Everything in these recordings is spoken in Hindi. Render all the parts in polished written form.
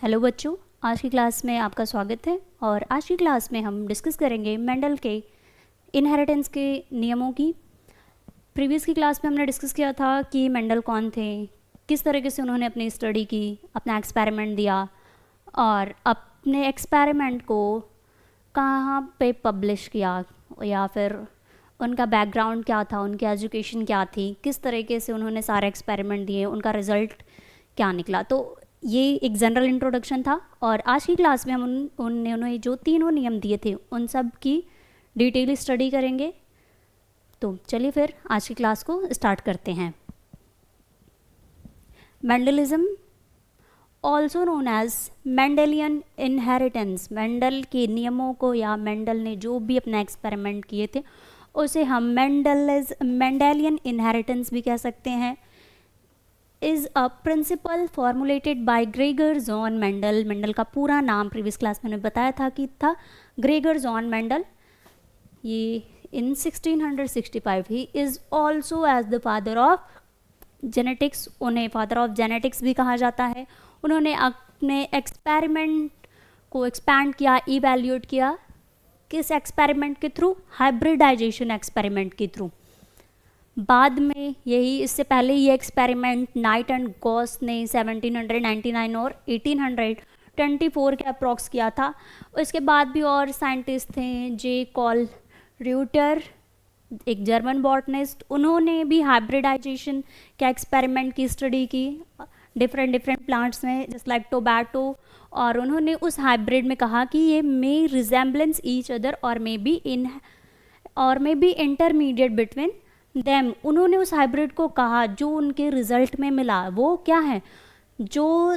हेलो बच्चों, आज की क्लास में आपका स्वागत है। और आज की क्लास में हम डिस्कस करेंगे मेंडल के इनहेरिटेंस के नियमों की। प्रीवियस की क्लास में हमने डिस्कस किया था कि मेंडल कौन थे, किस तरीके से उन्होंने अपनी स्टडी की, अपना एक्सपेरिमेंट दिया और अपने एक्सपेरिमेंट को कहाँ पे पब्लिश किया, या फिर उनका बैकग्राउंड क्या था, उनकी एजुकेशन क्या थी, किस तरीके से उन्होंने सारे एक्सपेरिमेंट दिए, उनका रिज़ल्ट क्या निकला। तो ये एक जनरल इंट्रोडक्शन था। और आज की क्लास में हम उन्होंने जो तीनों नियम दिए थे उन सब की डिटेल स्टडी करेंगे। तो चलिए फिर आज की क्लास को स्टार्ट करते हैं। Mendelism also known as Mendelian inheritance, Mendel के नियमों को या मेंडल ने जो भी अपना एक्सपेरिमेंट किए थे उसे हम मेंडेलियन इनहेरिटेंस भी कह सकते हैं। Is a principle formulated by Gregor John Mendel. Mendel का पूरा नाम प्रीवियस क्लास में मैंने बताया था कि था ग्रेगर जॉन मेंडल। ये in 1665 he is also as the father of genetics, उन्हें फादर ऑफ जेनेटिक्स भी कहा जाता है। उन्होंने अपने एक्सपेरिमेंट को एक्सपैंड किया, इवैल्यूएट किया। किस एक्सपेरिमेंट के थ्रू? हाइब्रिडाइजेशन एक्सपेरिमेंट के थ्रू। बाद में यही, इससे पहले ये एक्सपेरिमेंट नाइट एंड गॉस ने 1799 और 1824 के अप्रॉक्स किया था। उसके बाद भी और साइंटिस्ट थे, जे कॉल र्यूटर, एक जर्मन बॉटनिस्ट, उन्होंने भी हाइब्रिडाइजेशन के एक्सपेरिमेंट की स्टडी की डिफरेंट प्लांट्स में, जस्ट लाइक टोबैटो। और उन्होंने उस हाइब्रिड में कहा कि ये मे रिजेम्बलेंस ईच अदर और may be intermediate between them. उन्होंने उस हाइब्रिड को कहा, जो उनके रिजल्ट में मिला वो क्या है, जो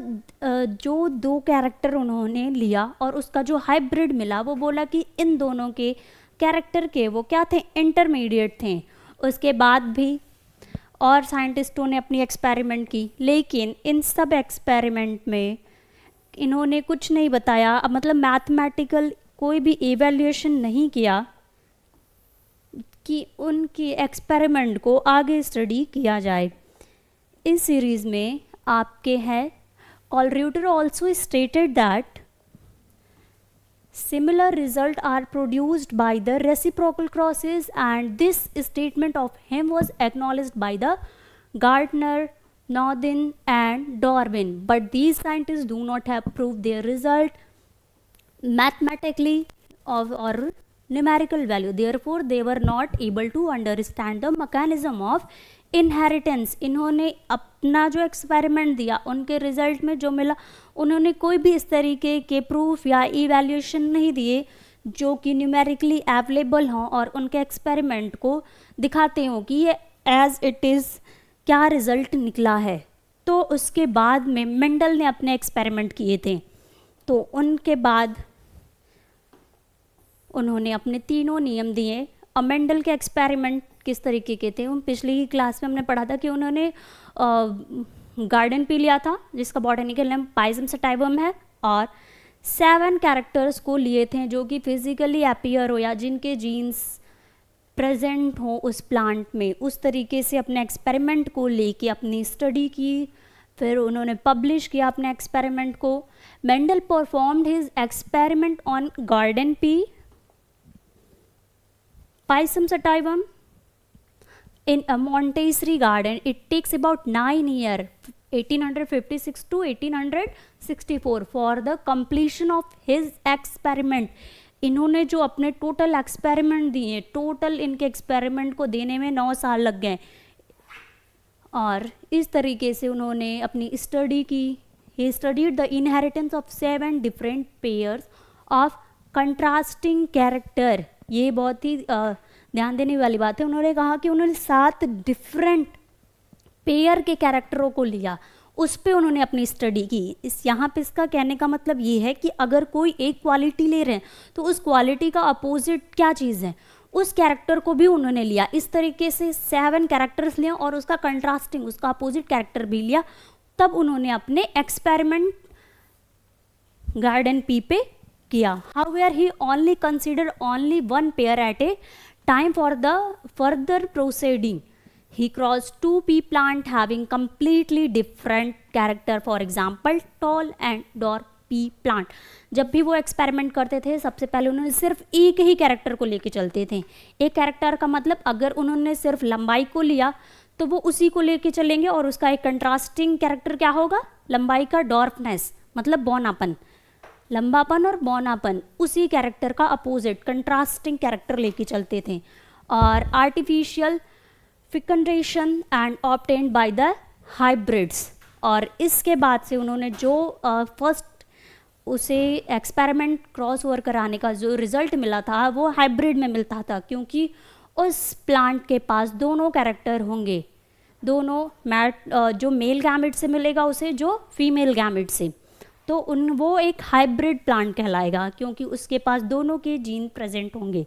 दो कैरेक्टर उन्होंने लिया और उसका जो हाइब्रिड मिला वो बोला कि इन दोनों के कैरेक्टर के वो क्या थे, इंटरमीडिएट थे। उसके बाद भी और साइंटिस्टों ने अपनी एक्सपेरिमेंट की, लेकिन इन सब एक्सपेरिमेंट में इन्होंने कुछ नहीं बताया, अब मतलब मैथमेटिकल कोई भी इवैल्यूएशन नहीं किया कि उनकी एक्सपेरिमेंट को आगे स्टडी किया जाए। इस सीरीज़ में आपके हैं Kolreuter also stated that similar results are produced by the reciprocal crosses, and this statement of him was acknowledged by the Gardner, Northern and Darwin, but these scientists do not have proved their result mathematically or numerical value, therefore they were not able to understand the mechanism of inheritance. इन्होंने अपना जो एक्सपेरिमेंट दिया, उनके रिजल्ट में जो मिला, उन्होंने कोई भी इस तरीके के प्रूफ या इवैल्यूएशन नहीं दिए जो कि न्यूमेरिकली अवेलेबल हों और उनके एक्सपेरिमेंट को दिखाते हों कि ये एज इट इज़ क्या रिज़ल्ट निकला है। तो उसके बाद में मेंडल ने अपने एक्सपेरिमेंट किए थे। तो उनके बाद उन्होंने अपने तीनों नियम दिए। अब मेंडल के एक्सपेरिमेंट किस तरीके के थे, पिछली क्लास में हमने पढ़ा था कि उन्होंने गार्डन पी लिया था, जिसका बॉटनिकल नेम पाइजम सटाइवम है, और 7 कैरेक्टर्स को लिए थे जो कि फिजिकली अपीयर हो या जिनके जीन्स प्रेजेंट हो उस प्लांट में। उस तरीके से अपने एक्सपेरिमेंट को लेके अपनी स्टडी की, फिर उन्होंने पब्लिश किया अपने एक्सपेरिमेंट को। Mendel performed his experiment on garden pea, Pisum sativum in a Montessori garden. It takes about 9 years, 1856 to 1864, for the completion of his experiment. इन्होंने जो अपने टोटल एक्सपेरिमेंट दिए, टोटल इनके एक्सपेरिमेंट को देने में 9 साल लग गए। और इस तरीके से उन्होंने अपनी स्टडी की। He studied the inheritance of 7 different pairs of contrasting character. ये बहुत ही ध्यान देने वाली बात है। उन्होंने कहा कि उन्होंने 7 डिफरेंट पेयर के कैरेक्टरों को लिया, उस पे उन्होंने अपनी स्टडी की। इस यहाँ पे इसका कहने का मतलब ये है कि अगर कोई एक क्वालिटी ले रहे हैं तो उस क्वालिटी का अपोजिट क्या चीज़ है, उस कैरेक्टर को भी उन्होंने लिया। इस तरीके से 7 कैरेक्टर्स लिए और उसका कंट्रास्टिंग, उसका अपोजिट कैरेक्टर भी लिया। तब उन्होंने अपने एक्सपेरिमेंट गार्डन पी पे किया। However, he only considered only one pair at a time for the further proceeding. He crossed 2 pea plant having completely different character, for example tall and dwarf pea plant. जब भी वो एक्सपेरिमेंट करते थे सबसे पहले उन्होंने सिर्फ एक ही कैरेक्टर को लेके चलते थे। एक कैरेक्टर का मतलब अगर उन्होंने सिर्फ लंबाई को लिया तो वो उसी को लेके चलेंगे और उसका एक कंट्रास्टिंग कैरेक्टर क्या होगा, लंबाई का डॉर्फनेस मतलब बौनापन, लंबापन और बौनापन, उसी कैरेक्टर का अपोजिट कंट्रास्टिंग कैरेक्टर लेके चलते थे। और artificial fecundation and obtained by the hybrids. और इसके बाद से उन्होंने जो फर्स्ट उसे एक्सपेरिमेंट क्रॉस ओवर कराने का जो रिजल्ट मिला था वो हाइब्रिड में मिलता था, क्योंकि उस प्लांट के पास दोनों कैरेक्टर होंगे, दोनों जो मेल गैमेट से मिलेगा उसे जो फीमेल गैमेट से, तो वो एक हाइब्रिड प्लांट कहलाएगा क्योंकि उसके पास दोनों के जीन प्रेजेंट होंगे।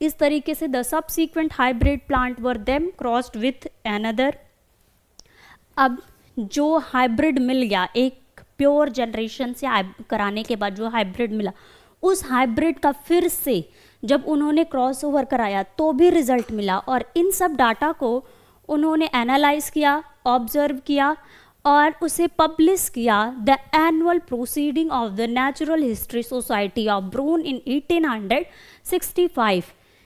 इस तरीके से the subsequent hybrid plant were them crossed with another. अब जो हाइब्रिड मिल गया, एक प्योर जनरेशन से कराने के बाद जो हाइब्रिड मिला, उस हाइब्रिड का फिर से जब उन्होंने क्रॉस ओवर कराया तो भी रिजल्ट मिला, और इन सब डाटा को उन्होंने एनालाइज किया, ऑब्जर्व किया और उसे पब्लिश किया the annual proceeding of the natural history society of Brunn in 1865।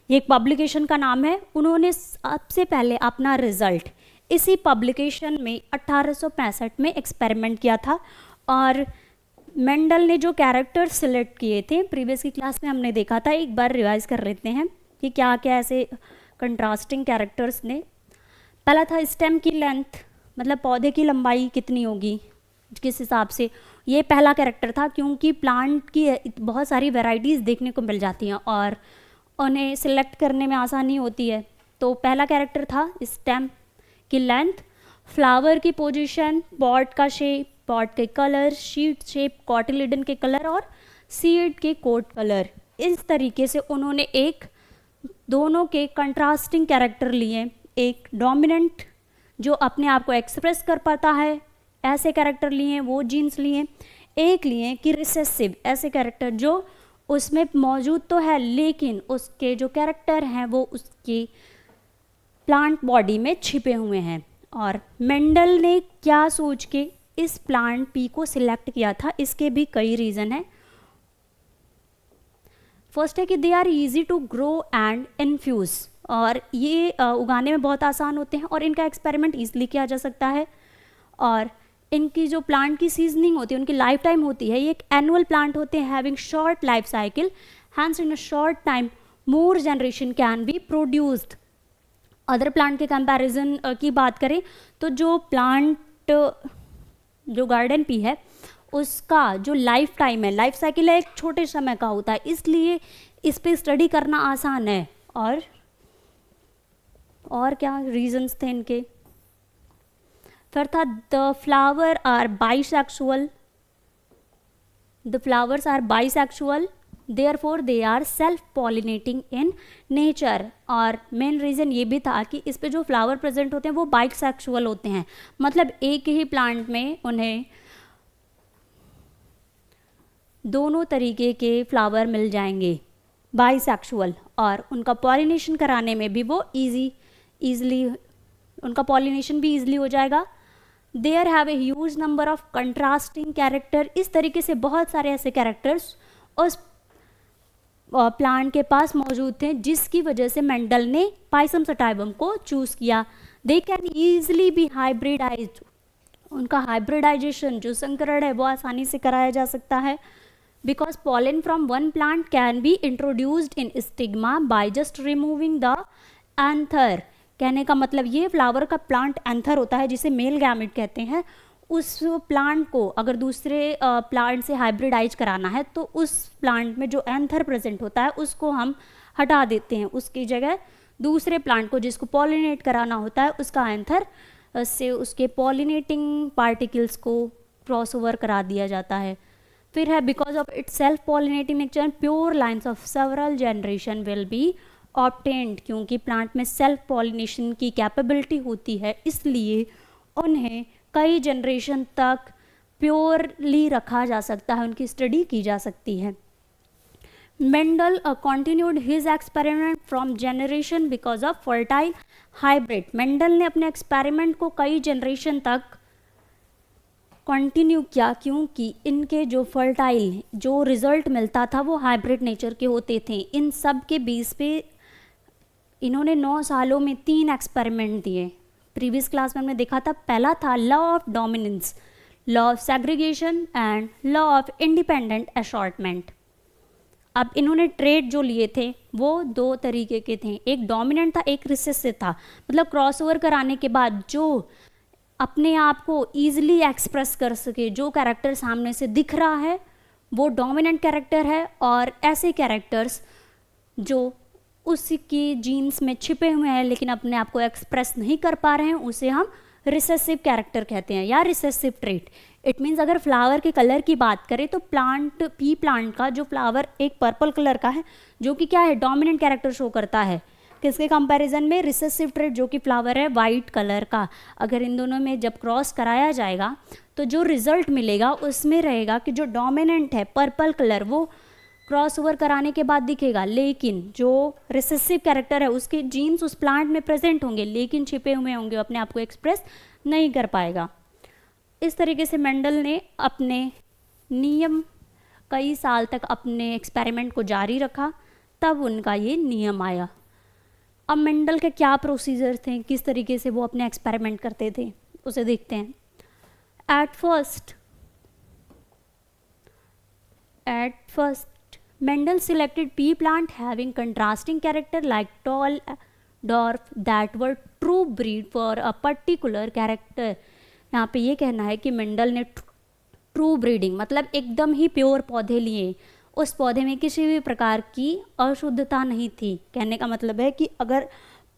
ये एक पब्लिकेशन का नाम है। उन्होंने सबसे पहले अपना रिजल्ट इसी पब्लिकेशन में 1865 में एक्सपेरिमेंट किया था। और मेंडल ने जो कैरेक्टर सिलेक्ट किए थे, प्रीवियस की क्लास में हमने देखा था, एक बार रिवाइज कर लेते हैं कि क्या क्या ऐसे कंट्रास्टिंग कैरेक्टर्स ने। पहला था स्टेम की लेंथ, मतलब पौधे की लंबाई कितनी होगी किस हिसाब से, ये पहला कैरेक्टर था क्योंकि प्लांट की बहुत सारी वैरायटीज़ देखने को मिल जाती हैं और उन्हें सिलेक्ट करने में आसानी होती है। तो पहला कैरेक्टर था स्टेम की लेंथ, फ्लावर की पोजीशन, पॉट का शेप, पॉट के कलर, शीट शेप, कॉटिलिडन के कलर और सीड के कोट कलर। इस तरीके से उन्होंने एक दोनों के कंट्रास्टिंग कैरेक्टर लिए, एक डोमिनेंट जो अपने आप को एक्सप्रेस कर पाता है ऐसे कैरेक्टर लिए, वो जीन्स लिए, एक लिए कि रिसेसिव, ऐसे कैरेक्टर जो उसमें मौजूद तो है लेकिन उसके जो कैरेक्टर हैं वो उसकी प्लांट बॉडी में छिपे हुए हैं। और मेंडल ने क्या सोच के इस प्लांट पी को सिलेक्ट किया था, इसके भी कई रीज़न हैं। फर्स्ट है कि they are easy to grow and infuse, और ये उगाने में बहुत आसान होते हैं और इनका एक्सपेरिमेंट ईजिली किया जा सकता है। और इनकी जो प्लांट की सीजनिंग होती है, उनकी लाइफ टाइम होती है, ये एक एनुअल प्लांट होते हैं having short life cycle, hence in a short time more generation can be produced. Other plant के कंपैरिजन की बात करें तो जो प्लांट जो गार्डन पी है उसका जो लाइफ टाइम है, लाइफ साइकिल है, एक छोटे समय का होता है, इसलिए इस पे स्टडी करना आसान है। और क्या रीजंस थे इनके। फिर था the flower are bisexual, the flowers are bisexual therefore they are self pollinating in nature. और मेन रीज़न ये भी था कि इस पे जो फ्लावर प्रेजेंट होते हैं वो बाइसेक्सुअल होते हैं, मतलब एक ही प्लांट में उन्हें दोनों तरीके के फ्लावर मिल जाएंगे, बाइसेक्सुअल, और उनका पॉलिनेशन कराने में भी वो ईजिली उनका पॉलिनेशन भी ईजिली हो जाएगा। There have a huge number of contrasting character. इस तरीके से बहुत सारे ऐसे कैरेक्टर्स उस प्लांट के पास मौजूद थे जिसकी वजह से मेंडल ने पाइसम सटाइवम को चूज़ किया। They can easily be hybridized, उनका हाइब्रिडाइजेशन जो संकरण है वो आसानी से कराया जा सकता है। Because pollen from one plant can be introduced in stigma by just removing the anther. कहने का मतलब ये फ्लावर का प्लांट एंथर होता है जिसे मेल गैमेट कहते हैं, उस प्लांट को अगर दूसरे प्लांट से हाइब्रिडाइज कराना है तो उस प्लांट में जो एंथर प्रेजेंट होता है उसको हम हटा देते हैं, उसकी जगह दूसरे प्लांट को जिसको पॉलिनेट कराना होता है उसका एंथर से उसके पॉलिनेटिंग पार्टिकल्स को क्रॉस ओवर करा दिया जाता है। फिर है because of its self pollinating nature pure lines of several generation will be obtained. क्योंकि प्लांट में सेल्फ पॉलिनेशन की कैपेबिलिटी होती है इसलिए उन्हें कई जनरेशन तक प्योरली रखा जा सकता है, उनकी स्टडी की जा सकती है। Mendel continued his experiment from generation because of fertile hybrid। Mendel ने अपने एक्सपेरिमेंट को कई जनरेशन तक कंटिन्यू किया, क्योंकि इनके जो फर्टाइल जो रिजल्ट मिलता था वो हाइब्रिड नेचर के होते थे। इन सब के बेस पे इन्होंने 9 सालों में 3 एक्सपेरिमेंट दिए। प्रीवियस क्लास में हमने देखा था, पहला था law of dominance, law of segregation and law of independent assortment. अब इन्होंने ट्रेड जो लिए थे वो 2 तरीके के थे, एक डोमिनेंट था, एक रिसेसिव था। मतलब क्रॉसओवर कराने के बाद जो अपने आप को ईजिली एक्सप्रेस कर सके, जो कैरेक्टर सामने से दिख रहा है वो डोमिनेंट कैरेक्टर है, और ऐसे कैरेक्टर्स जो उसके जीन्स में छिपे हुए हैं लेकिन अपने आप को एक्सप्रेस नहीं कर पा रहे हैं, उसे हम रिसेसिव कैरेक्टर कहते हैं या रिसेसिव ट्रेट। इट मीन्स अगर फ्लावर के कलर की बात करें तो पी प्लांट का जो फ्लावर एक पर्पल कलर का है, जो कि क्या है, डोमिनेंट कैरेक्टर शो करता है। किसके कंपैरिजन में? रिसेसिव ट्रेट जो कि फ्लावर है वाइट कलर का। अगर इन दोनों में जब क्रॉस कराया जाएगा तो जो रिजल्ट मिलेगा उसमें रहेगा कि जो डोमिनेंट है पर्पल कलर वो क्रॉस ओवर कराने के बाद दिखेगा, लेकिन जो रिसेसिव कैरेक्टर है उसके जीन्स उस प्लांट में प्रेजेंट होंगे लेकिन छिपे हुए होंगे, अपने आप को एक्सप्रेस नहीं कर पाएगा। इस तरीके से मेंडल ने अपने नियम कई साल तक अपने एक्सपेरिमेंट को जारी रखा, तब उनका ये नियम आया। अब मेंडल के क्या प्रोसीजर थे, किस तरीके से वो अपने एक्सपेरिमेंट करते थे, उसे देखते हैं। At first Mendel selected pea plant having contrasting character like tall dwarf that were true breed for a particular character। यहाँ पे ये कहना है कि मेंडल ने ट्रू ब्रीडिंग मतलब एकदम ही प्योर पौधे लिए, उस पौधे में किसी भी प्रकार की अशुद्धता नहीं थी। कहने का मतलब है कि अगर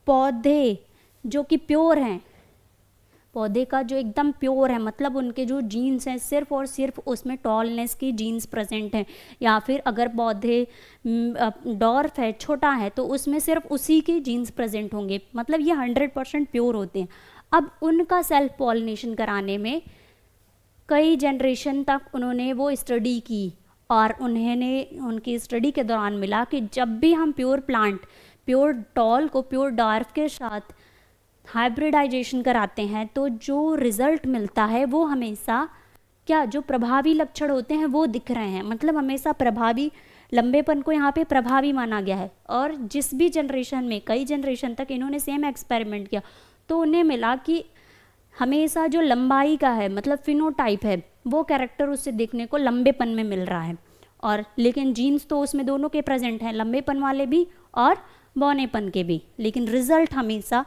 पौधे जो कि प्योर हैं, पौधे का जो एकदम प्योर है मतलब उनके जो जीन्स हैं सिर्फ और सिर्फ उसमें टॉलनेस की जीन्स प्रेजेंट हैं, या फिर अगर पौधे डॉर्फ है, छोटा है, तो उसमें सिर्फ उसी के जीन्स प्रेजेंट होंगे, मतलब ये 100% प्योर होते हैं। अब उनका सेल्फ पॉलिनेशन कराने में कई जनरेशन तक उन्होंने वो स्टडी की, और उनकी स्टडी के दौरान मिला कि जब भी हम प्योर प्लांट, प्योर टॉल को प्योर डॉर्फ के साथ हाइब्रिडाइजेशन कराते हैं तो जो रिज़ल्ट मिलता है वो हमेशा क्या, जो प्रभावी लक्षण होते हैं वो दिख रहे हैं, मतलब हमेशा प्रभावी, लंबेपन को यहाँ पे प्रभावी माना गया है। और जिस भी जनरेशन में, कई जनरेशन तक इन्होंने सेम एक्सपेरिमेंट किया तो उन्हें मिला कि हमेशा जो लंबाई का है मतलब फिनोटाइप है वो कैरेक्टर उससे देखने को लंबेपन में मिल रहा है, और लेकिन जीन्स तो उसमें दोनों के प्रेजेंट हैं, लंबेपन वाले भी और बौनेपन के भी, लेकिन रिजल्ट हमेशा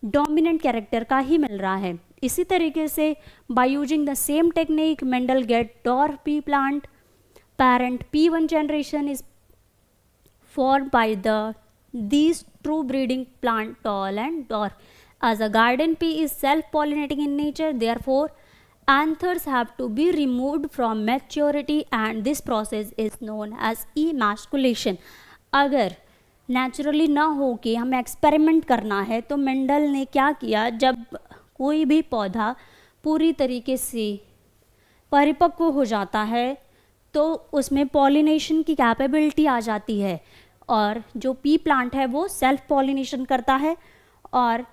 डोमिनेंट कैरेक्टर का ही मिल रहा है। इसी तरीके से by using the same technique Mendel get dwarf pea plant parent P1 generation is formed by these true breeding plant tall and dwarf. As a garden pea is self-pollinating in nature, therefore anthers have to be removed from maturity and this process is known as emasculation. अगर नेचुरली ना हो कि हमें एक्सपेरिमेंट करना है तो मेंडल ने क्या किया, जब कोई भी पौधा पूरी तरीके से परिपक्व हो जाता है तो उसमें पॉलिनेशन की कैपेबिलिटी आ जाती है, और जो पी प्लांट है वो सेल्फ पॉलिनेशन करता है। और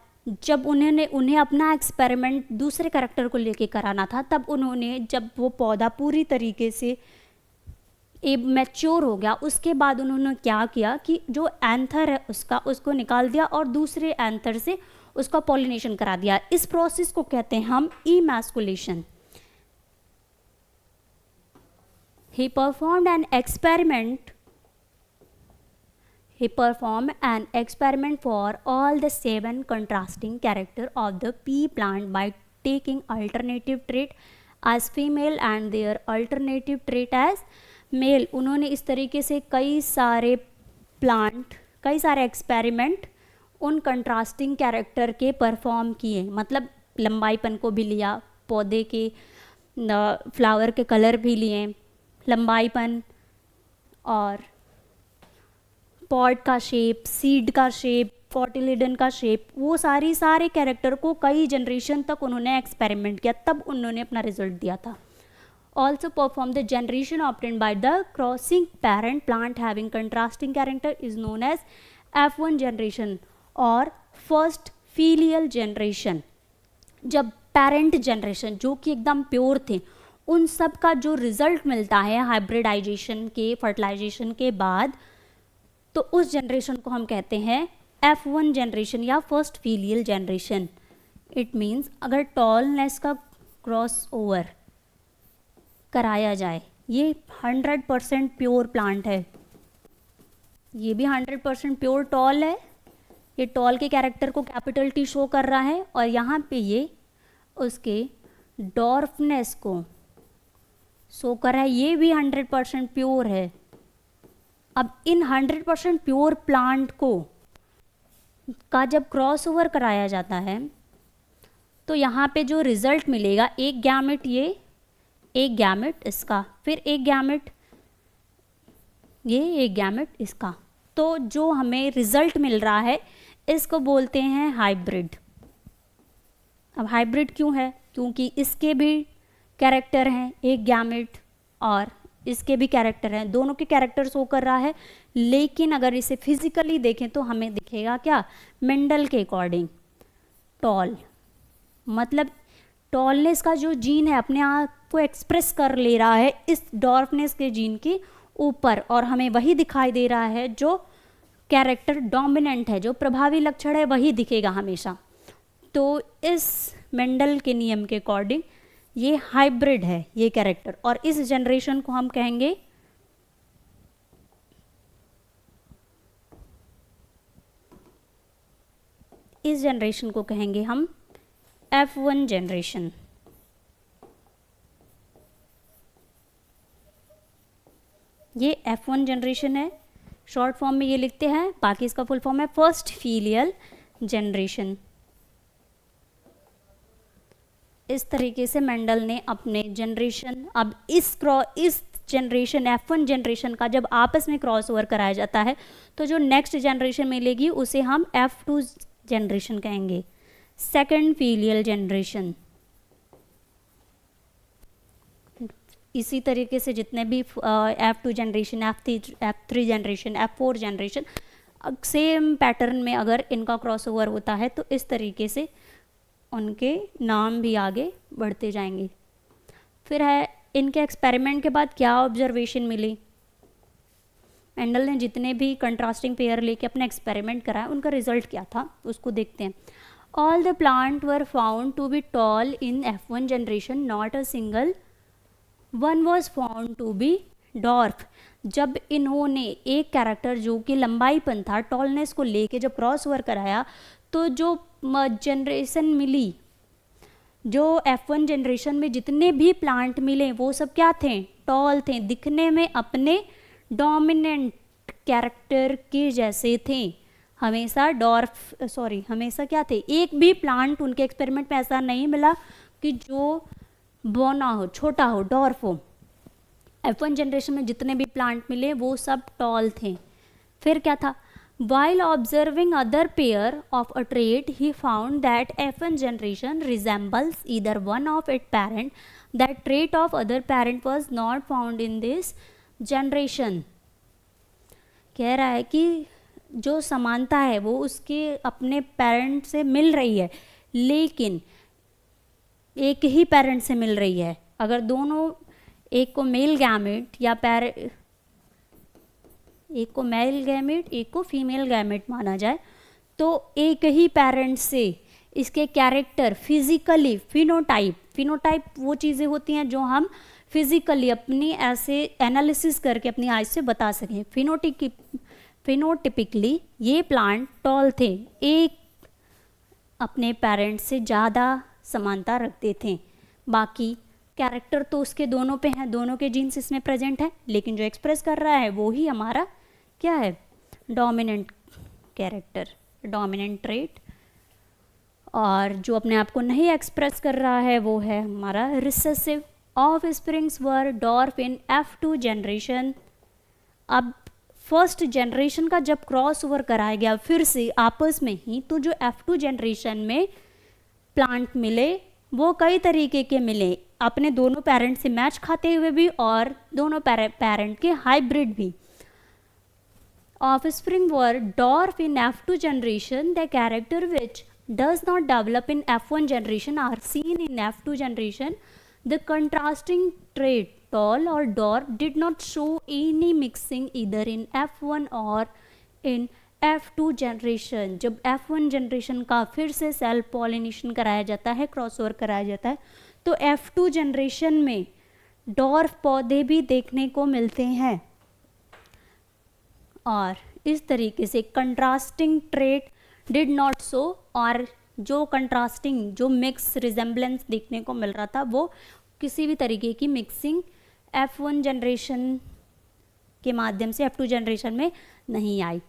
जब उन्हें अपना एक्सपेरिमेंट दूसरे कैरेक्टर को लेके कराना था, तब उन्होंने, जब वो पौधा पूरी तरीके से मैच्योर हो गया, उसके बाद उन्होंने क्या किया कि जो एंथर है उसको निकाल दिया और दूसरे एंथर से उसका पॉलिनेशन करा दिया। इस प्रोसेस को कहते हैं हम emasculation. He performed an experiment for all the 7 contrasting character of the pea plant by taking alternative trait as female and their alternative trait as male। उन्होंने इस तरीके से कई सारे एक्सपेरिमेंट उन कंट्रास्टिंग कैरेक्टर के परफॉर्म किए, मतलब लंबाईपन को भी लिया, पौधे के फ्लावर के कलर भी लिए, लंबाईपन और पॉट का शेप, सीड का शेप, कॉटिलिडन का शेप, वो सारे कैरेक्टर को कई जनरेशन तक उन्होंने एक्सपेरिमेंट किया, तब उन्होंने अपना रिजल्ट दिया था। Also perform the generation obtained by the crossing parent plant having contrasting character is known as F1 generation और फर्स्ट फीलियल जनरेशन। जब पेरेंट जनरेशन जो कि एकदम प्योर थे, उन सब का जो रिजल्ट मिलता है हाइब्रिडाइजेशन के, फर्टिलाइजेशन के बाद, तो उस जनरेशन को हम कहते हैं F1 जनरेशन या first filial generation. It means अगर टॉलनेस का क्रॉस ओवर कराया जाए, ये 100% प्योर प्लांट है, ये भी 100% प्योर टॉल है, ये टॉल के कैरेक्टर को कैपिटल T शो कर रहा है, और यहाँ पे ये उसके डॉर्फनेस को शो कर रहा है, ये भी 100% प्योर है। अब इन 100% प्योर प्लांट को का जब क्रॉस ओवर कराया जाता है तो यहाँ पे जो रिजल्ट मिलेगा, एक गैमेट ये, एक गैमेट इसका, फिर एक गैमेट ये, एक गैमेट इसका, तो जो हमें रिजल्ट मिल रहा है इसको बोलते हैं हाइब्रिड। अब हाइब्रिड क्यों है? क्योंकि इसके भी कैरेक्टर हैं, एक गैमेट और इसके भी कैरेक्टर हैं, दोनों के कैरेक्टर शो कर रहा है। लेकिन अगर इसे फिजिकली देखें तो हमें दिखेगा क्या? मेंडल के अकॉर्डिंग टॉल, मतलब टॉलनेस का जो जीन है अपने आप को एक्सप्रेस कर ले रहा है इस डॉर्फनेस के जीन के ऊपर, और हमें वही दिखाई दे रहा है जो कैरेक्टर डोमिनेंट है, जो प्रभावी लक्षण है वही दिखेगा हमेशा। तो इस मेंडल के नियम के अकॉर्डिंग ये हाइब्रिड है ये कैरेक्टर, और इस जनरेशन को हम कहेंगे हम F1 जनरेशन। ये F1 जनरेशन है, शॉर्ट फॉर्म में ये लिखते हैं, बाकी इसका फुल फॉर्म है फर्स्ट फीलियल जनरेशन। इस तरीके से मेंडल ने अपने जनरेशन, अब इस जनरेशन F1 जनरेशन का जब आपस में क्रॉस ओवर कराया जाता है तो जो नेक्स्ट जनरेशन मिलेगी उसे हम F2 जनरेशन कहेंगे, सेकंड फीलियल जनरेशन। इसी तरीके से जितने भी F2 generation, F3 generation, F4 generation, same pattern में अगर इनका क्रॉस ओवर होता है तो इस तरीके से उनके नाम भी आगे बढ़ते जाएंगे। फिर है इनके एक्सपेरिमेंट के बाद क्या ऑब्जर्वेशन मिली। मेंडल ने जितने भी कंट्रास्टिंग पेयर लेके अपना एक्सपेरिमेंट कराया उनका रिजल्ट क्या था उसको देखते हैं। All the plant were found to be tall in F1 generation, not a single one was found to be dwarf. जब इन्होंने एक कैरेक्टर जो कि लंबाईपन था, टॉलनेस को लेके जब क्रॉस ओवर कराया तो जो जनरेशन मिली, जो F1 जनरेशन में जितने भी प्लांट मिले वो सब क्या थे? टॉल थे, दिखने में अपने डोमिनेंट कैरेक्टर के जैसे थे, हमेशा हमेशा क्या थे? एक भी प्लांट उनके एक्सपेरिमेंट में ऐसा नहीं मिला कि जो बौना हो, छोटा हो, डॉर्फ हो। F1 जनरेशन में जितने भी प्लांट मिले वो सब टॉल थे। फिर क्या था? While observing other pair of a trait, he found that F1 generation resembles either one of its parent. That trait of other parent was not found in this generation. कह रहा है कि जो समानता है वो उसके अपने पेरेंट से मिल रही है, लेकिन एक ही पेरेंट से मिल रही है। अगर दोनों, एक को मेल गैमेट या एक को मेल गैमेट, एक को फीमेल गैमेट माना जाए, तो एक ही पेरेंट से इसके कैरेक्टर फिजिकली, फिनोटाइप वो चीज़ें होती हैं जो हम फिजिकली अपनी ऐसे एनालिसिस करके अपनी आइज से बता सकें। फिनोटिपिकली ये प्लांट टॉल थे, एक अपने पेरेंट से ज़्यादा समानता रखते थे। बाकी कैरेक्टर तो उसके दोनों पे हैं, दोनों के जीन्स इसमें प्रेजेंट हैं, लेकिन जो एक्सप्रेस कर रहा है वो ही हमारा क्या है? Dominant character, dominant trait. और जो अपने आप को नहीं एक्सप्रेस कर रहा है वो है हमारा recessive. Of springs were dwarf in F2 generation. अब फर्स्ट जनरेशन का जब क्रॉस ओवर कराया गया फिर से आपस में ही, तो जो F2 जनरेशन में प्लांट मिले वो कई तरीके के मिले, अपने दोनों पेरेंट से मैच खाते हुए भी और दोनों पेरेंट के हाइब्रिड भी। Offspring were dwarf in F2 generation, the character which does not develop in F1 generation are seen in F2 generation. The contrasting trait tall or dwarf did not show any mixing either in F1 or in F2 generation. जब F1 जनरेशन का फिर से सेल्फ पॉलिनेशन कराया जाता है, क्रॉसओवर कराया जाता है, तो F2 जनरेशन में डॉर्फ पौधे भी देखने को मिलते हैं। और इस तरीके से contrasting trait did not show, और जो कंट्रास्टिंग जो मिक्स रिजेंबलेंस देखने को मिल रहा था वो किसी भी तरीके की मिक्सिंग F1 जनरेशन के माध्यम से F2 जनरेशन में नहीं आई।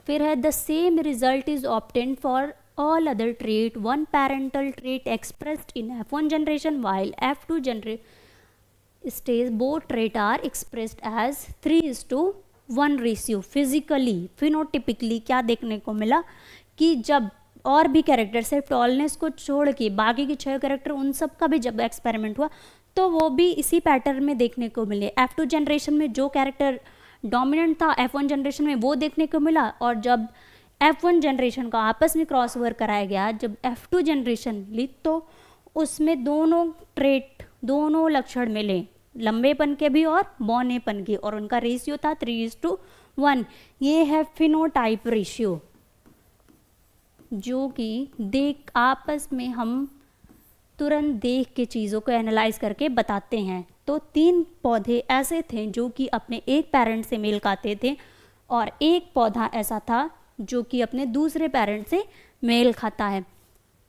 फिर है the same result is obtained for all other trait, one parental trait expressed in F1 generation while F2 generation stage both trait are expressed as 3:1 ratio. Physically phenotypically क्या देखने को मिला कि जब और भी कैरेक्टर सिर्फ टॉलनेस को छोड़ के बाकी के 6 कैरेक्टर उन सब का भी जब एक्सपेरिमेंट हुआ तो वो भी इसी पैटर्न में देखने को मिले। F2 जनरेशन में जो कैरेक्टर डोमिनेंट था F1 जनरेशन में वो देखने को मिला, और जब F1 जनरेशन का आपस में क्रॉसओवर कराया गया जब F2 जनरेशन ली तो उसमें दोनों ट्रेट दोनों लक्षण मिले, लंबेपन के भी और बौनेपन के, और उनका रेशियो था 3:1। ये है फिनोटाइप रेशियो, जो कि देख आपस में हम तुरंत देख के चीज़ों को एनालाइज करके बताते हैं। तो 3 पौधे ऐसे थे जो कि अपने एक पेरेंट से मेल खाते थे, और एक पौधा ऐसा था जो कि अपने दूसरे पेरेंट से मेल खाता है।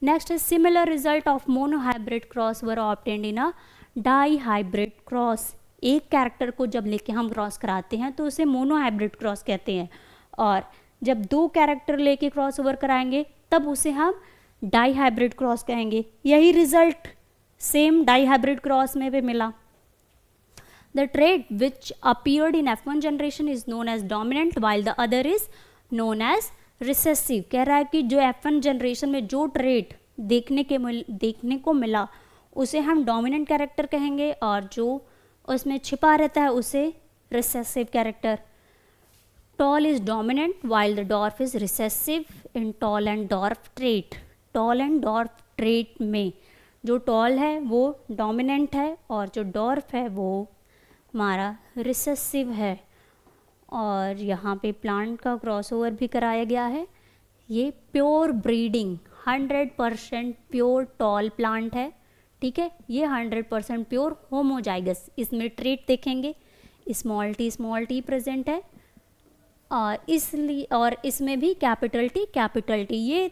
नेक्स्ट है similar result of monohybrid cross were obtained in a dihybrid cross. एक कैरेक्टर को जब लेके हम क्रॉस कराते हैं तो उसे मोनोहाइब्रिड क्रॉस कहते हैं, और जब 2 कैरेक्टर लेके क्रॉस ओवर कराएंगे तब उसे हम डाई हाइब्रिड क्रॉस कहेंगे। यही result same dihybrid cross में भी मिला। The trait which appeared in F1 generation is known as dominant while the other is known as recessive. कह रहा है कि जो F1 जनरेशन में जो ट्रेट देखने को मिला उसे हम डोमिनेंट कैरेक्टर कहेंगे, और जो उसमें छिपा रहता है उसे recessive character. Tall is dominant while the dwarf is recessive in tall and dwarf trait. Tall and dwarf trait में जो टॉल है वो डोमिनेंट है और जो डॉर्फ है वो हमारा रिसेसिव है। और यहाँ पे प्लांट का क्रॉसओवर भी कराया गया है। ये pure breeding 100% pure tall plant है, ठीक है। ये 100% प्योर होमोजाइगस, इसमें ट्रेट देखेंगे स्मॉल टी प्रेजेंट है, और इसलिए और इसमें भी कैपिटल टी ये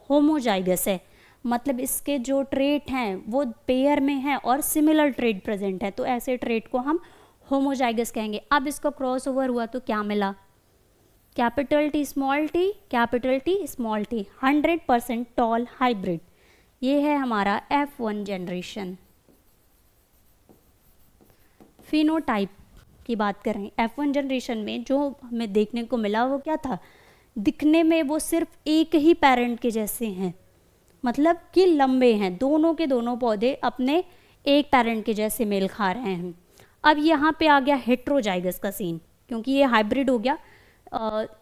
होमोजाइगस है, मतलब इसके जो ट्रेट हैं वो पेयर में है और सिमिलर ट्रेट प्रेजेंट है, तो ऐसे ट्रेट को हम होमोजाइगस कहेंगे। अब इसका क्रॉस ओवर हुआ तो क्या मिला, capital T small T 100% tall hybrid. ये है हमारा F1 जनरेशन। फिनोटाइप की बात करें F1 जनरेशन में जो हमें देखने को मिला वो क्या था, दिखने में वो सिर्फ एक ही पेरेंट के जैसे हैं, मतलब कि लंबे हैं, दोनों के दोनों पौधे अपने एक पेरेंट के जैसे मेल खा रहे हैं। अब यहाँ पे आ गया हेट्रोजाइगस का सीन, क्योंकि ये हाइब्रिड हो गया,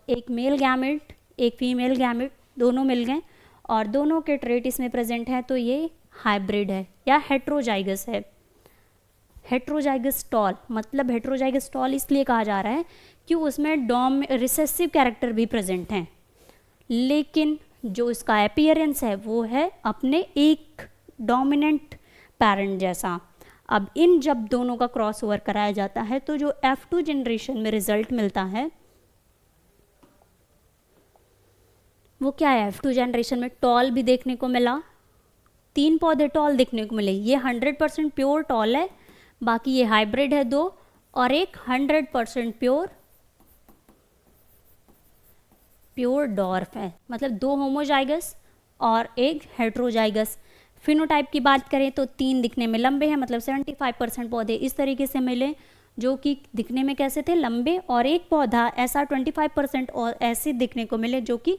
एक मेल गैमेट एक फीमेल गैमेट दोनों मिल गए और दोनों के ट्रेट इसमें प्रेजेंट है, तो ये हाइब्रिड है या हेट्रोजाइगस है। हेट्रोजाइगस टॉल, मतलब हेट्रोजाइगस टॉल इसलिए कहा जा रहा है कि उसमें रिसेसिव कैरेक्टर भी प्रेजेंट हैं, लेकिन जो इसका अपीयरेंस है वो है अपने एक डोमिनेंट पेरेंट जैसा। अब इन जब दोनों का क्रॉस ओवर कराया जाता है तो जो F2 जनरेशन में रिजल्ट मिलता है वो क्या है, F2 जनरेशन में टॉल भी देखने को मिला, 3 पौधे टॉल देखने को मिले। ये 100% प्योर टॉल है, बाकी ये हाइब्रिड है 2, और एक 100% प्योर डॉर्फ है, मतलब 2 होमोजाइगस और एक हेट्रोजाइगस। फिनोटाइप की बात करें तो 3 दिखने में लंबे हैं, मतलब 75% पौधे इस तरीके से मिले जो कि दिखने में कैसे थे, लंबे, और एक पौधा ऐसा 25% और ऐसे दिखने को मिले जो कि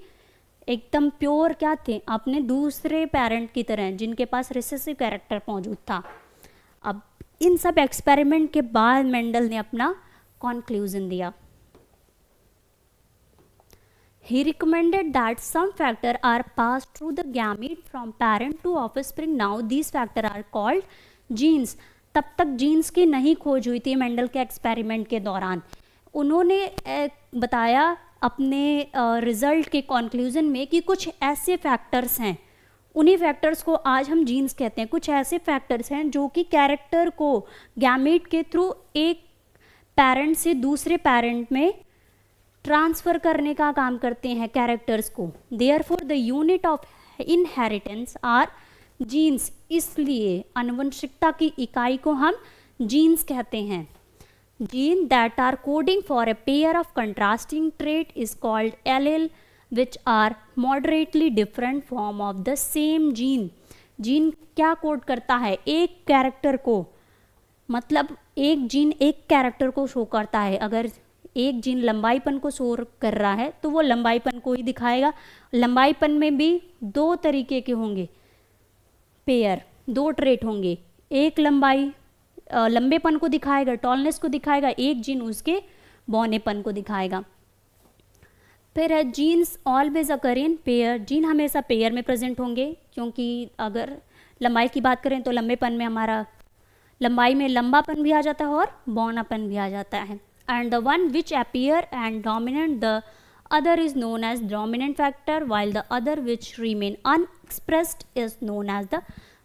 एकदम प्योर क्या थे, अपने दूसरे पेरेंट की तरह जिनके पास रिसेसिव कैरेक्टर मौजूद था। अब इन सब एक्सपेरिमेंट के बाद मेंडल ने अपना कॉन्क्लूजन दिया। He recommended that some factors are passed through the gamete from parent to offspring. Now these factors are called genes. तब तक जीन्स की नहीं खोज हुई थी मेंडल के एक्सपेरिमेंट के दौरान. उन्होंने बताया अपने रिजल्ट के कंक्लूजन में कि कुछ ऐसे फैक्टर्स हैं, उन्हीं फैक्टर्स को आज हम जीन्स कहते हैं. कुछ ऐसे फैक्टर्स हैं जो कि कैरेक्टर को गैमेट के थ्रू एक पेरेंट से दूसरे पेरेंट में ट्रांसफ़र करने का काम करते हैं कैरेक्टर्स को. Therefore the unit of inheritance are genes. इसलिए आनुवंशिकता की इकाई को हम जीन्स कहते हैं. Gene that are coding for a pair of contrasting trait is called allele which are moderately different form of the same gene. Gene क्या कोड करता है? एक कैरेक्टर को, मतलब एक जीन एक कैरेक्टर को शो करता है. अगर एक जीन लंबाईपन को शो कर रहा है तो वो लंबाईपन को ही दिखाएगा. लंबाईपन में भी दो तरीके के होंगे पेयर, दो ट्रेट होंगे. एक लंबाई लंबेपन को दिखाएगा, टॉलनेस को दिखाएगा. एक जीन उसके बौनेपन को दिखाएगा. फिर है genes always occur in pair. Gene हमेशा पेयर में प्रेजेंट होंगे, क्योंकि अगर लंबाई की बात करें तो लंबेपन में हमारा लंबाई में लंबापन भी आ जाता है और बौनापन भी आ जाता है. And the one which appear and dominant the other is known as dominant factor, while the other which remain unexpressed is known as the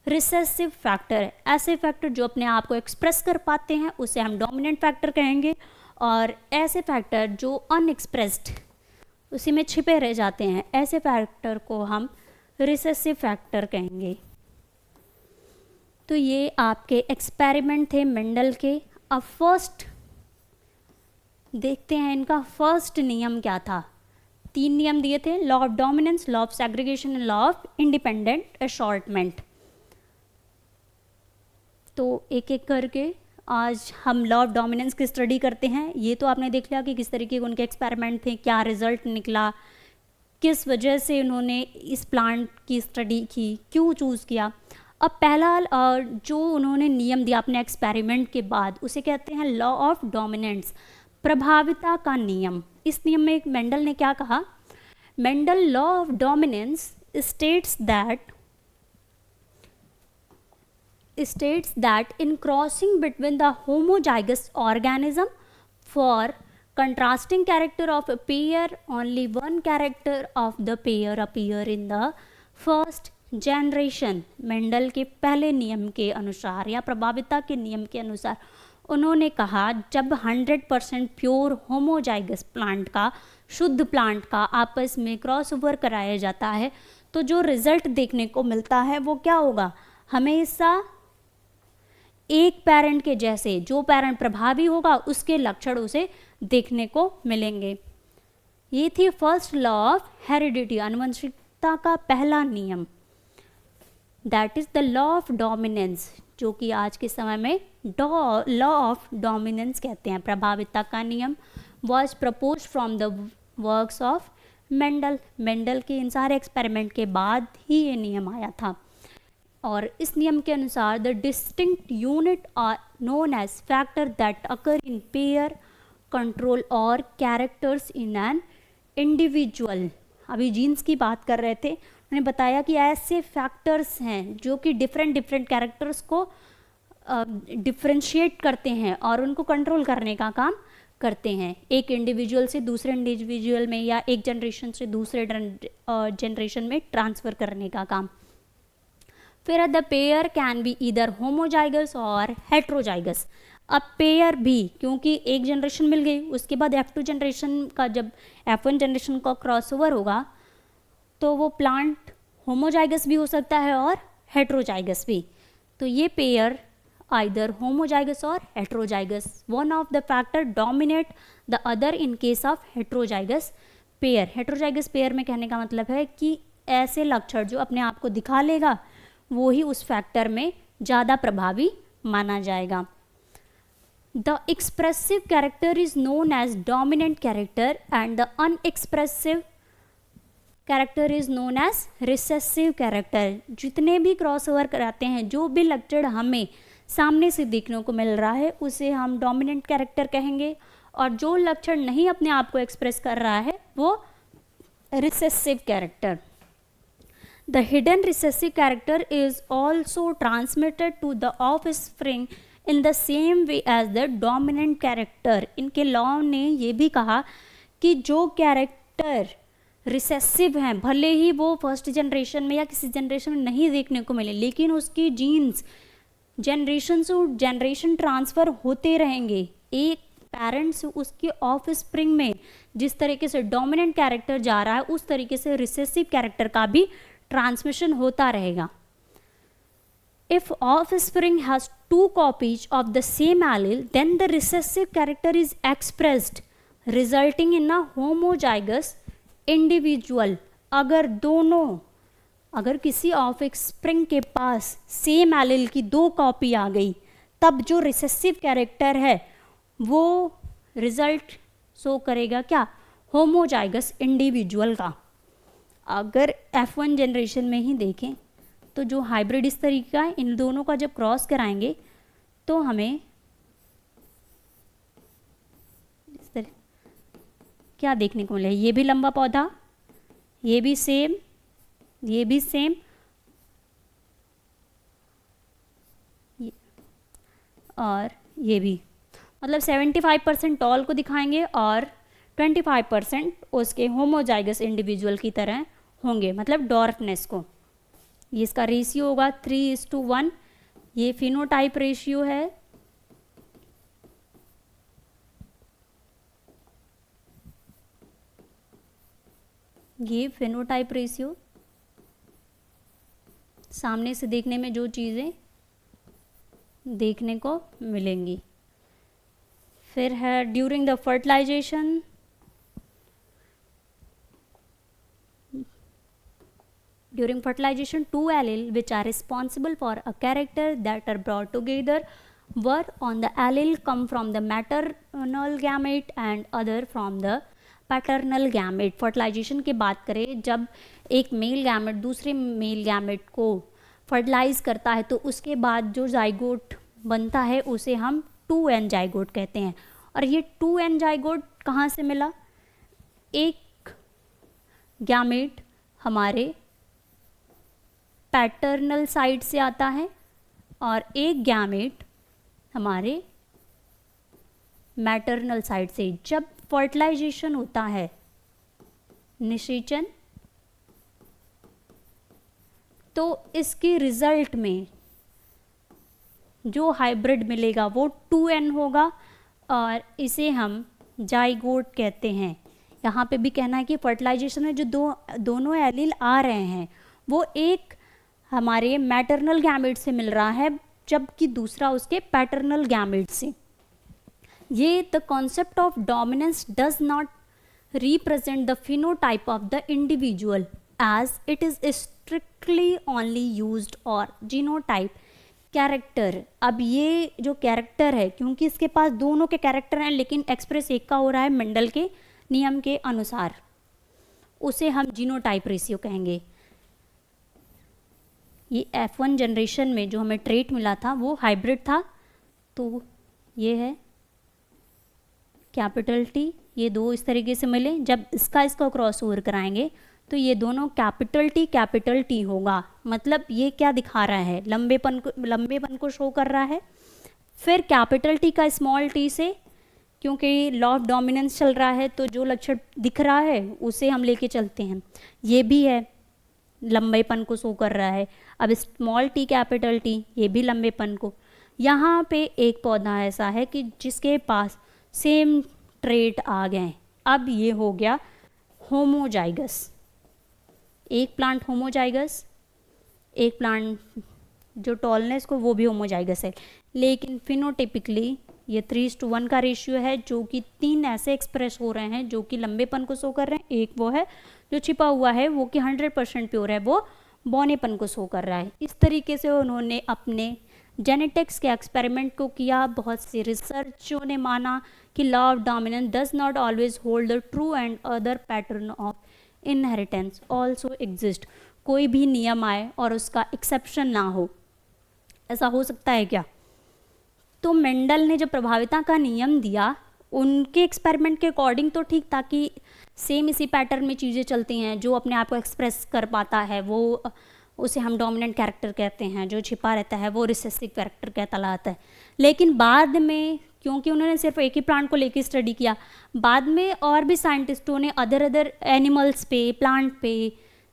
recessive factor. ऐसे फैक्टर जो अपने आप को एक्सप्रेस कर पाते हैं उसे हम डोमिनेंट फैक्टर कहेंगे, और ऐसे फैक्टर जो अनएक्सप्रेस्ड उसी में छिपे रह जाते हैं, ऐसे फैक्टर को हम रिसेसिव फैक्टर कहेंगे. तो ये आपके एक्सपेरिमेंट थे मेंडल के. अब फर्स्ट देखते हैं इनका फर्स्ट नियम क्या था. 3 नियम दिए थे: law of dominance, law of segregation and law of independent assortment. तो एक एक करके आज हम लॉ ऑफ डोमिनेंस की स्टडी करते हैं. ये तो आपने देख लिया कि किस तरीके के उनके एक्सपेरिमेंट थे, क्या रिजल्ट निकला, किस वजह से उन्होंने इस प्लांट की स्टडी की, क्यों चूज़ किया. अब पहला जो उन्होंने नियम दिया अपने एक्सपेरिमेंट के बाद उसे कहते हैं लॉ ऑफ डोमिनेंस, प्रभाविता का नियम. इस नियम में मेंडल ने क्या कहा? Mendel law of dominance states that in crossing between the homozygous organism for contrasting character of a pair, only one character of the pair appear in the first generation. Mendel के पहले नियम के अनुसार या प्रभाविता के नियम के अनुसार उन्होंने कहा जब 100% प्योर होमोजाइगस प्लांट का, शुद्ध प्लांट का आपस में क्रॉस ओवर कराया जाता है तो जो रिजल्ट देखने को मिलता है वो क्या होगा? हमेशा एक पेरेंट के जैसे, जो पेरेंट प्रभावी होगा उसके लक्षण उसे देखने को मिलेंगे. ये थी फर्स्ट लॉ ऑफ हेरिडिटी, आनुवंशिकता का पहला नियम. That is the law of dominance, जो कि आज के समय में लॉ ऑफ डोमिनेंस कहते हैं. प्रभाविता का नियम was propose from the works of Mendel. Mendel के इन सारे एक्सपेरिमेंट के बाद ही ये नियम आया था. और इस नियम के अनुसार the distinct unit are known as factor that occur in pair, control और कैरेक्टर्स इन एन इंडिविजुअल. अभी जीन्स की बात कर रहे थे, उन्होंने बताया कि ऐसे फैक्टर्स हैं जो कि डिफरेंट कैरेक्टर्स को डिफ्रेंशिएट करते हैं और उनको कंट्रोल करने का काम करते हैं, एक इंडिविजुअल से दूसरे इंडिविजुअल में या एक जनरेशन से दूसरे जनरेशन में ट्रांसफ़र करने का काम. फिर the pair can be either homozygous और हेट्रोजाइगस. अब पेयर भी, क्योंकि एक जनरेशन मिल गई, उसके बाद F2 जनरेशन का जब F1 जनरेशन का क्रॉसओवर होगा तो वो प्लांट होमोजाइगस भी हो सकता है और हेट्रोजाइगस भी. तो ये पेयर आइदर होमोजाइगस और heterozygous, one of the factor dominate the other in case of heterozygous pair. Heterozygous pair में कहने का मतलब है कि ऐसे लक्षण जो अपने आप को दिखा लेगा वो ही उस फैक्टर में ज़्यादा प्रभावी माना जाएगा. The expressive character is known as dominant character and the unexpressive character is known as recessive character. जितने भी क्रॉसओवर कराते हैं, जो भी लक्षण हमें सामने से देखने को मिल रहा है उसे हम डोमिनेंट कैरेक्टर कहेंगे, और जो लक्षण नहीं अपने आप को एक्सप्रेस कर रहा है वो recessive character. The hidden recessive character is also transmitted to the offspring in the same way as the dominant character. इनके लॉ ने ये भी कहा कि जो कैरेक्टर रिसेसिव हैं, भले ही वो फर्स्ट जनरेशन में या किसी जनरेशन में नहीं देखने को मिले, लेकिन उसकी जीन्स जनरेशन से जनरेशन ट्रांसफ़र होते रहेंगे। एक पेरेंट्स से उसके ऑफ स्प्रिंग में जिस तरीके से डोमिनेंट कैरेक्टर जा रहा है, उस तरीके से रिसेसिव कैरेक्टर का भी ट्रांसमिशन होता रहेगा। If offspring has two copies of the same allele, then the recessive character is expressed, resulting in a homozygous individual. अगर किसी ऑफ स्प्रिंग के पास सेम एलिल की 2 कॉपी आ गई, तब जो रिसेसिव कैरेक्टर है वो रिजल्ट शो करेगा क्या? होमोजाइगस इंडिविजुअल का। अगर F1 जनरेशन में ही देखें तो जो हाइब्रिड इस तरीके का है, इन दोनों का जब क्रॉस कराएंगे तो हमें इस तरह क्या देखने को मिलेगा? ये भी लंबा पौधा, ये भी सेम, ये भी सेम, और ये भी, मतलब 75% टॉल को दिखाएंगे और 25% उसके होमोजाइगस इंडिविजुअल की तरह होंगे, मतलब डॉर्फनेस को। ये इसका रेशियो होगा 3:1। ये फिनोटाइप रेशियो है। ये फिनोटाइप रेशियो, सामने से देखने में जो चीज़ें देखने को मिलेंगी। फिर है during the fertilization, during fertilization 2 allele which are responsible for a character that are brought together were on the allele come from the maternal gamete and other from the paternal gamete. Fertilization की बात करें, जब एक मेल गैमेट दूसरे मेल गैमेट को फर्टिलाइज करता है तो उसके बाद जो जाइगोट बनता है उसे हम 2n जाइगोट कहते हैं। और ये 2n जाइगोट कहाँ से मिला? एक गैमेट हमारे पैटर्नल साइड से आता है और एक गैमेट हमारे मैटरनल साइड से। जब फर्टिलाइजेशन होता है, निषेचन, तो इसके रिजल्ट में जो हाइब्रिड मिलेगा वो 2n होगा और इसे हम जाइगोट कहते हैं। यहाँ पे भी कहना है कि फर्टिलाइजेशन में जो दोनों एलील आ रहे हैं वो एक हमारे मैटरनल गैमेट से मिल रहा है, जबकि दूसरा उसके पैटर्नल गैमेट से। ये the concept of dominance does not represent the phenotype of the individual as it is strictly only used और जीनोटाइप कैरेक्टर। अब ये जो कैरेक्टर है, क्योंकि इसके पास दोनों के कैरेक्टर हैं लेकिन एक्सप्रेस एक का हो रहा है मेंडल के नियम के अनुसार, उसे हम जीनोटाइप रेशियो कहेंगे। ये F1 जनरेशन में जो हमें ट्रेट मिला था वो हाइब्रिड था, तो ये है कैपिटल T, ये दो इस तरीके से मिले। जब इसका क्रॉस ओवर कराएंगे तो ये दोनों कैपिटल T होगा। मतलब ये क्या दिखा रहा है? लंबेपन को शो कर रहा है। फिर कैपिटल T का स्मॉल t से, क्योंकि लॉ ऑफ डोमिनेंस चल रहा है तो जो लक्षण दिख रहा है उसे हम लेके चलते हैं। ये भी है, लंबेपन को शो कर रहा है। अब स्मॉल t कैपिटल T, ये भी लंबेपन को। यहाँ पे एक पौधा ऐसा है कि जिसके पास सेम ट्रेट आ गए। अब ये हो गया होमोजाइगस। एक प्लांट होमोजाइगस, एक प्लांट जो टॉलनेस को वो भी होमोजाइगस है, लेकिन फिनोटिपिकली ये 3:1 का रेशियो है, जो कि 3 ऐसे एक्सप्रेस हो रहे हैं जो कि लंबेपन को शो कर रहे हैं। एक वो है जो छिपा हुआ है वो कि 100% प्योर है, वो बौनेपन को शो कर रहा है। इस तरीके से उन्होंने अपने जेनेटिक्स के एक्सपेरिमेंट को किया। बहुत से रिसर्चों ने माना कि law of dominance does not always hold the true and other pattern of inheritance also exist. कोई भी नियम आए और उसका एक्सेप्शन ना हो, ऐसा हो सकता है क्या? तो मेंडल ने जब प्रभाविता का नियम दिया, उनके एक्सपेरिमेंट के अकॉर्डिंग तो ठीक था कि सेम इसी पैटर्न में चीज़ें चलती हैं। जो अपने आप को एक्सप्रेस कर पाता है वो उसे हम डोमिनेंट कैरेक्टर कहते हैं, जो छिपा रहता है वो रिसेसिव कैरेक्टर कहलाता है। लेकिन बाद में क्योंकि उन्होंने सिर्फ एक ही प्लांट को लेकर स्टडी किया, बाद में और भी साइंटिस्टों ने अदर एनिमल्स पे, प्लांट पे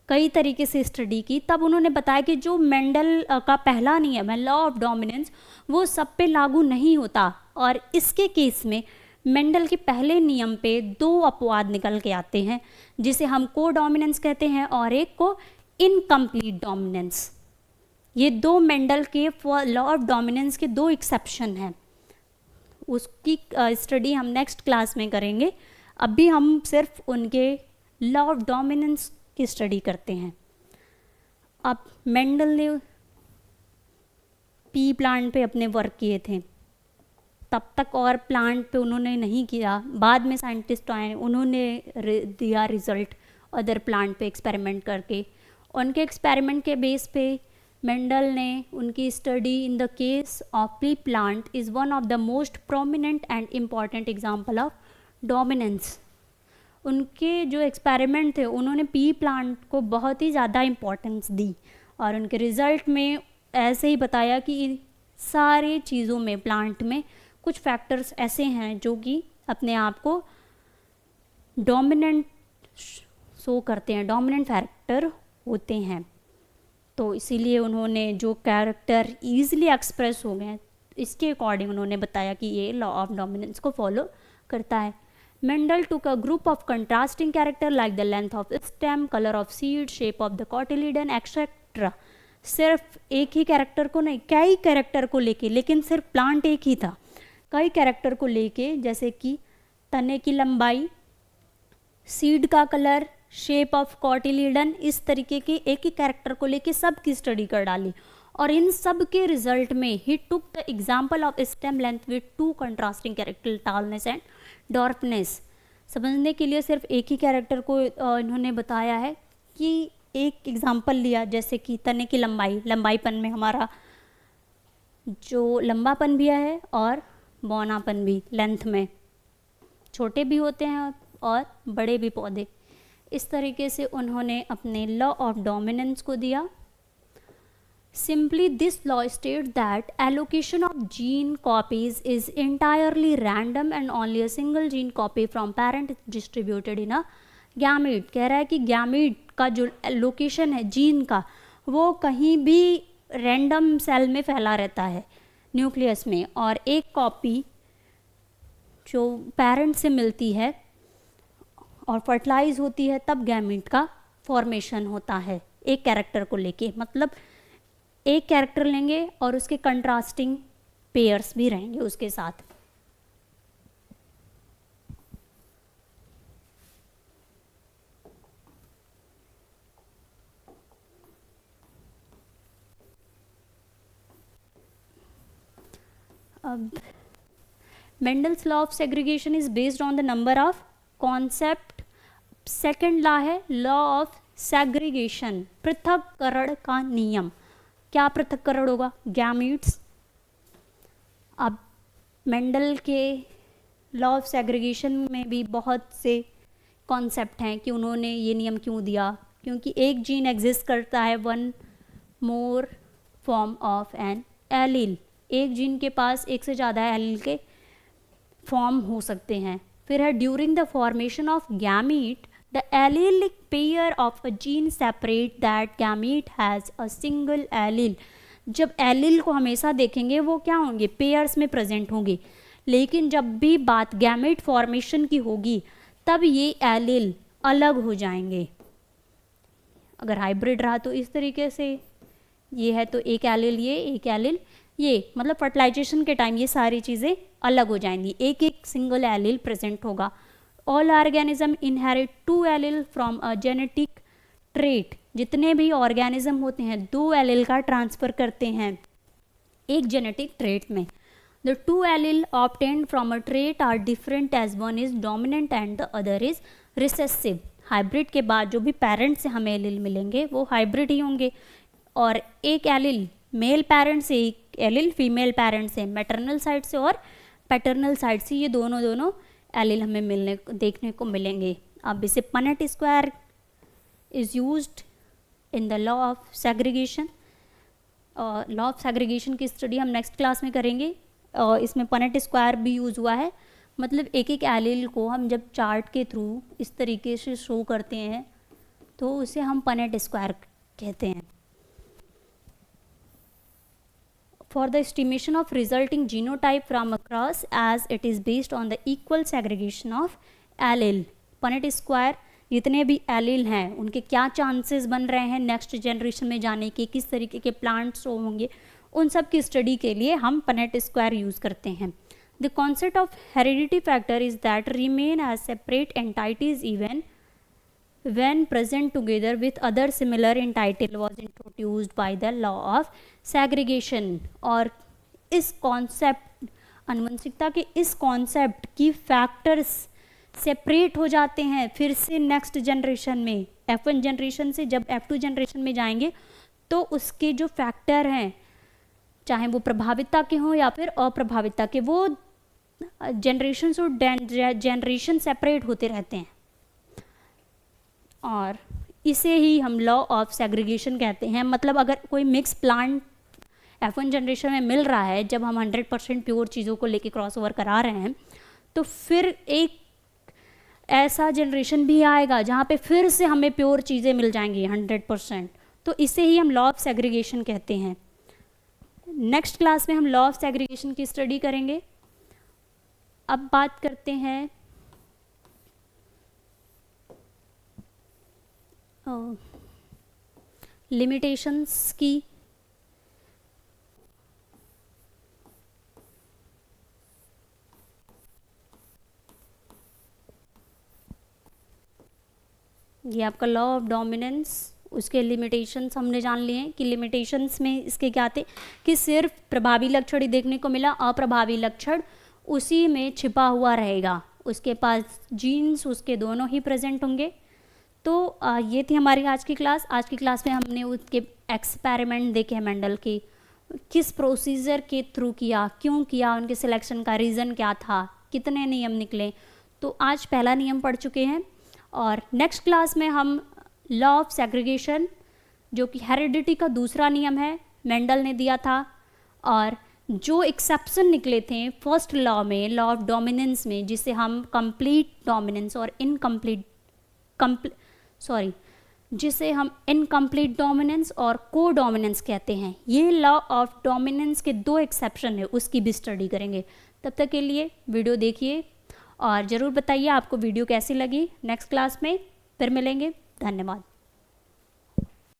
कई तरीके से स्टडी की, तब उन्होंने बताया कि जो मेंडल का पहला नियम है, लॉ ऑफ डोमिनेंस, वो सब पे लागू नहीं होता। और इसके केस में मेंडल के पहले नियम पे दो अपवाद निकल के आते हैं, जिसे हम को डोमिनेंस कहते हैं और एक को इनकम्प्लीट डोमिनेंस। ये दो मेंडल के लॉ ऑफ डोमिनेंस के दो एक्सेप्शन हैं। उसकी स्टडी हम नेक्स्ट क्लास में करेंगे। अभी हम सिर्फ उनके लॉ ऑफ डोमिनेंस की स्टडी करते हैं। अब मेंडल ने पी प्लांट पे अपने वर्क किए थे, तब तक और प्लांट पे उन्होंने नहीं किया। बाद में साइंटिस्ट आए, उन्होंने दिया रिजल्ट अदर प्लांट पे एक्सपेरिमेंट करके। उनके एक्सपेरिमेंट के बेस पे मेंडल ने उनकी study in the case of P plant is one of the most prominent and important example of dominance. उनके जो एक्सपेरिमेंट थे उन्होंने पी प्लांट को बहुत ही ज़्यादा इम्पोर्टेंस दी और उनके रिज़ल्ट में ऐसे ही बताया कि सारी चीज़ों में, प्लांट में कुछ फैक्टर्स ऐसे हैं जो कि अपने आप को डोमिनेंट शो करते हैं, डोमिनेंट फैक्टर होते हैं। तो इसीलिए उन्होंने जो कैरेक्टर ईजिली एक्सप्रेस हो गए, इसके अकॉर्डिंग उन्होंने बताया कि ये लॉ ऑफ डोमिनेंस को फॉलो करता है। Mendel took a group of contrasting character like the length of stem, color of seed, shape of the cotyledon, etc. सिर्फ एक ही कैरेक्टर को नहीं, कई कैरेक्टर को लेके, लेकिन सिर्फ प्लांट एक ही था, कई कैरेक्टर को लेके, जैसे कि तने की लंबाई, सीड का कलर, शेप ऑफ कॉटिलीडन, इस तरीके के एक ही कैरेक्टर को लेके सब की स्टडी कर डाली। और इन सब के रिजल्ट में ही took the example of stem length with two contrasting character, tallness and dwarfness. समझने के लिए सिर्फ एक ही कैरेक्टर को इन्होंने बताया है कि एक एग्जाम्पल लिया, जैसे कि तने की लंबाई, लंबाईपन में हमारा जो लंबापन भी है और बौनापन भी, लेंथ में छोटे भी होते हैं और बड़े भी पौधे। इस तरीके से उन्होंने अपने लॉ ऑफ डोमिनेंस को दिया। Simply, this law states that allocation of gene copies is entirely random and only a single gene copy from parent is distributed in a gamete। कह रहा है कि गैमीट का जो लोकेशन है जीन का, वो कहीं भी रैंडम सेल में फैला रहता है, न्यूक्लियस में, और एक कॉपी जो पेरेंट से मिलती है और फर्टिलाइज होती है, तब गैमीट का फॉर्मेशन होता है एक कैरेक्टर को लेके। मतलब एक कैरेक्टर लेंगे और उसके कंट्रास्टिंग पेयर्स भी रहेंगे उसके साथ। अब Mendel's law of segregation is based on the number of concept. Second law है लॉ ऑफ सेग्रीगेशन, पृथक्करण का नियम। क्या पृथक्करण होगा? गैमीट्स। अब मेंडल के लॉ ऑफ सेग्रीगेशन में भी बहुत से कॉन्सेप्ट हैं कि उन्होंने ये नियम क्यों दिया, क्योंकि एक जीन एग्जिस्ट करता है one more form of an allele. एक जीन के पास एक से ज़्यादा एलील के फॉर्म हो सकते हैं। फिर है during the formation of gamete the allelic pair of a gene separate that gamete has a single allele। जब एलिल को हमेशा देखेंगे वो क्या होंगे? पेयर्स में प्रेजेंट होंगे। लेकिन जब भी बात गैमेट फॉर्मेशन की होगी तब ये एलिल अलग हो जाएंगे। अगर हाइब्रिड रहा तो इस तरीके से, ये है तो एक एलिल ये, एक एलिल ये, मतलब फर्टिलाइजेशन के टाइम ये सारी चीज़ें अलग हो जाएंगी, एक एक सिंगल एलिल प्रेजेंट होगा। All organism inherit two allele from a genetic trait। जितने भी ऑर्गेनिज्म होते हैं दो एलिल का ट्रांसफ़र करते हैं एक जेनेटिक ट्रेट में। The two allele obtained from a trait are different as one is dominant and the other is recessive। Hybrid के बाद जो भी पेरेंट से हमें एलिल मिलेंगे वो हाइब्रिड ही होंगे, और एक एलिल मेल पेरेंट से, एक एलिल फीमेल पेरेंट से, मैटरनल साइड से और पैटर्नल साइड से, ये दोनों एलिल हमें देखने को मिलेंगे। अब इसे Punnett square is used in the law of segregation. Law of segregation की स्टडी हम नेक्स्ट क्लास में करेंगे। इसमें पनेट स्क्वायर भी यूज़ हुआ है, मतलब एक एक एलील को हम जब चार्ट के थ्रू इस तरीके से शो करते हैं तो उसे हम पनेट स्क्वायर कहते हैं। For the estimation of resulting genotype from across as it is based on the equal segregation of allele, Punnett square जितने भी एलील हैं उनके क्या चांसेस बन रहे हैं नेक्स्ट जनरेशन में जाने के, किस तरीके के प्लांट्स होंगे, उन सब की स्टडी के लिए हम पनेट स्क्वायर यूज़ करते हैं। The concept of heredity factor is that remain as separate entities even when present together with other similar entitle was introduced by the law of segregation। और इस कॉन्सेप्ट, आनुवंशिकता के इस कॉन्सेप्ट की फैक्टर्स सेपरेट हो जाते हैं फिर से नेक्स्ट जनरेशन में। F1 जनरेशन से जब F2 जनरेशन में जाएंगे तो उसके जो फैक्टर हैं, चाहे वो प्रभावितता के हों या फिर अप्रभावितता के, वो जनरेशन और जनरेशन सेपरेट होते रहते हैं और इसे ही हम लॉ ऑफ सेग्रीगेशन कहते हैं। मतलब अगर कोई मिक्स प्लांट F1 जनरेशन में मिल रहा है, जब हम 100% प्योर चीज़ों को लेके क्रॉसओवर करा रहे हैं, तो फिर एक ऐसा जनरेशन भी आएगा जहाँ पे फिर से हमें प्योर चीज़ें मिल जाएंगी 100%, तो इसे ही हम लॉ ऑफ सेग्रीगेशन कहते हैं। नेक्स्ट क्लास में हम लॉ ऑफ सेग्रीगेशन की स्टडी करेंगे। अब बात करते हैं लिमिटेशंस की। ये आपका लॉ ऑफ डोमिनेंस, उसके लिमिटेशंस हमने जान लिए हैं कि लिमिटेशंस में इसके क्या थे कि सिर्फ प्रभावी लक्षण ही देखने को मिला, अप्रभावी लक्षण उसी में छिपा हुआ रहेगा, उसके पास जीन्स उसके दोनों ही प्रेजेंट होंगे। तो ये थी हमारी आज की क्लास। आज की क्लास में हमने उसके एक्सपेरिमेंट देखे हैं मेंडल के, किस प्रोसीजर के थ्रू किया, क्यों किया, उनके सिलेक्शन का रीज़न क्या था, कितने नियम निकले। तो आज पहला नियम पढ़ चुके हैं और नेक्स्ट क्लास में हम लॉ ऑफ सेग्रीगेशन, जो कि हेरिडिटी का दूसरा नियम है, मेंडल ने दिया था, और जो एक्सेप्शन निकले थे फर्स्ट लॉ में, लॉ ऑफ डोमिनेंस में, जिसे हम कंप्लीट डोमिनेंस और जिसे हम इनकम्प्लीट डोमिनेंस और को डोमिनेंस कहते हैं। ये लॉ ऑफ डोमिनेंस के दो एक्सेप्शन है, उसकी भी स्टडी करेंगे। तब तक के लिए वीडियो देखिए और ज़रूर बताइए आपको वीडियो कैसी लगी। नेक्स्ट क्लास में फिर मिलेंगे। धन्यवाद।